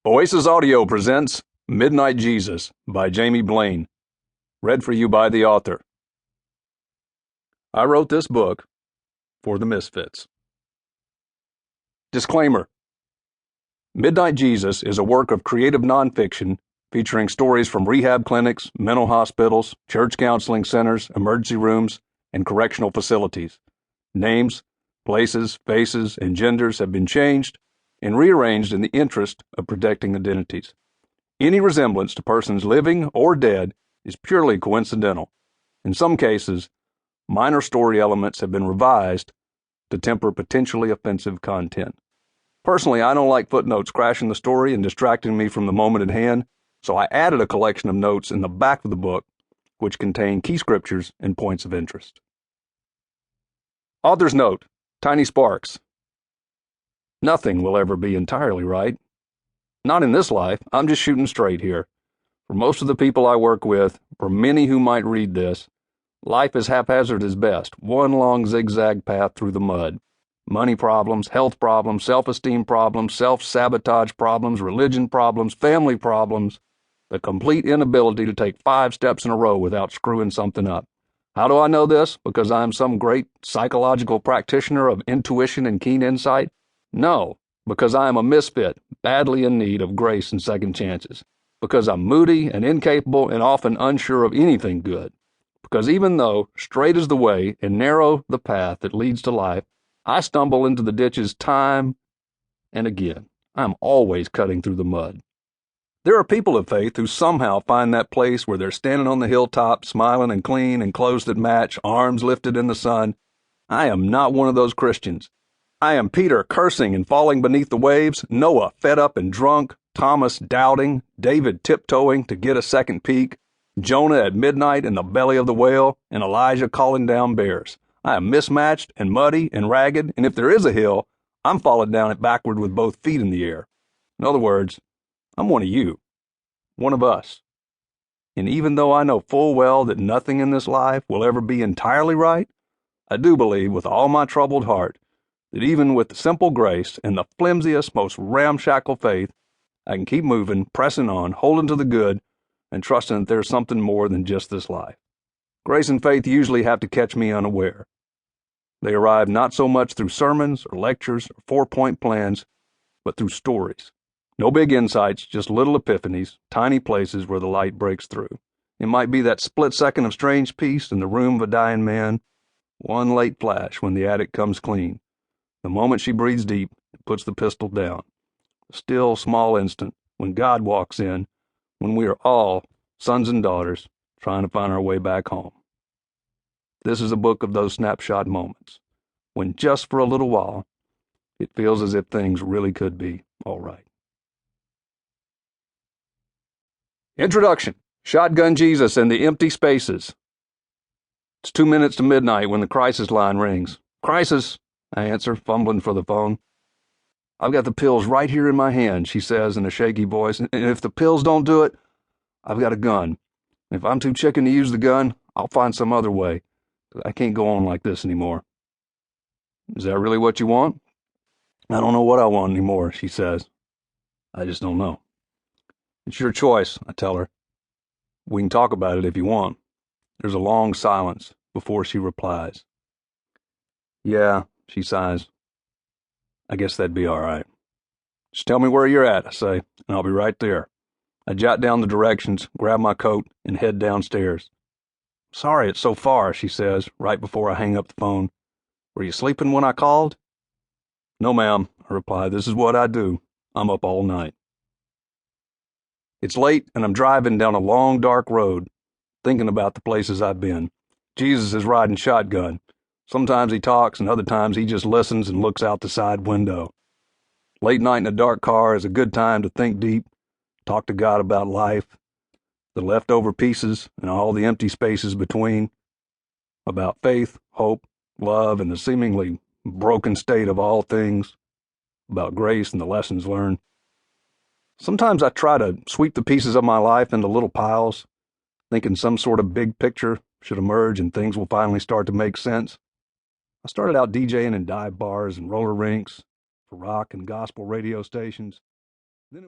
Oasis Audio presents Midnight Jesus by Jamie Blaine. Read for you by the author. I wrote this book for the misfits. Disclaimer: Midnight Jesus is a work of creative nonfiction featuring stories from rehab clinics, mental hospitals, church counseling centers, emergency rooms, and correctional facilities. Names, places, faces, and genders have been changed and rearranged in the interest of protecting identities. Any resemblance to persons living or dead is purely coincidental. In some cases, minor story elements have been revised to temper potentially offensive content. Personally, I don't like footnotes crashing the story and distracting me from the moment at hand, so I added a collection of notes in the back of the book which contain key scriptures and points of interest. Author's note: Tiny sparks. Nothing will ever be entirely right. Not in this life. I'm just shooting straight here. For most of the people I work with, for many who might read this, life is haphazard as best, one long zigzag path through the mud. Money problems, health problems, self-esteem problems, self-sabotage problems, religion problems, family problems, the complete inability to take 5 steps in a row without screwing something up. How do I know this? Because I'm some great psychological practitioner of intuition and keen insight? No, because I am a misfit, badly in need of grace and second chances. Because I'm moody and incapable and often unsure of anything good. Because even though straight is the way and narrow the path that leads to life, I stumble into the ditches time and again. I'm always cutting through the mud. There are people of faith who somehow find that place where they're standing on the hilltop, smiling and clean and clothes that match, arms lifted in the sun. I am not one of those Christians. I am Peter cursing and falling beneath the waves, Noah fed up and drunk, Thomas doubting, David tiptoeing to get a second peek, Jonah at midnight in the belly of the whale, and Elijah calling down bears. I am mismatched and muddy and ragged, and if there is a hill, I'm falling down it backward with both feet in the air. In other words, I'm one of you, one of us. And even though I know full well that nothing in this life will ever be entirely right, I do believe with all my troubled heart that even with the simple grace and the flimsiest, most ramshackle faith, I can keep moving, pressing on, holding to the good, and trusting that there's something more than just this life. Grace and faith usually have to catch me unaware. They arrive not so much through sermons or lectures or 4-point plans, but through stories. No big insights, just little epiphanies, tiny places where the light breaks through. It might be that split second of strange peace in the room of a dying man, one late flash when the attic comes clean, the moment she breathes deep and puts the pistol down, the still small instant when God walks in, when we are all sons and daughters trying to find our way back home. This is a book of those snapshot moments, when just for a little while, it feels as if things really could be all right. Introduction: Shotgun Jesus and the Empty Spaces. It's 2 minutes to midnight when the crisis line rings. Crisis, I answer, fumbling for the phone. I've got the pills right here in my hand, she says in a shaky voice, and if the pills don't do it, I've got a gun. If I'm too chicken to use the gun, I'll find some other way. I can't go on like this anymore. Is that really what you want? I don't know what I want anymore, she says. I just don't know. It's your choice, I tell her. We can talk about it if you want. There's a long silence before she replies. Yeah, she sighs. I guess that'd be all right. Just tell me where you're at, I say, and I'll be right there. I jot down the directions, grab my coat, and head downstairs. Sorry it's so far, she says, right before I hang up the phone. Were you sleeping when I called? No, ma'am, I reply. This is what I do. I'm up all night. It's late, and I'm driving down a long, dark road, thinking about the places I've been. Jesus is riding shotgun. Sometimes he talks, and other times he just listens and looks out the side window. Late night in a dark car is a good time to think deep, talk to God about life, the leftover pieces and all the empty spaces between, about faith, hope, love, and the seemingly broken state of all things, about grace and the lessons learned. Sometimes I try to sweep the pieces of my life into little piles, thinking some sort of big picture should emerge and things will finally start to make sense. I started out DJing in dive bars and roller rinks, for rock and gospel radio stations.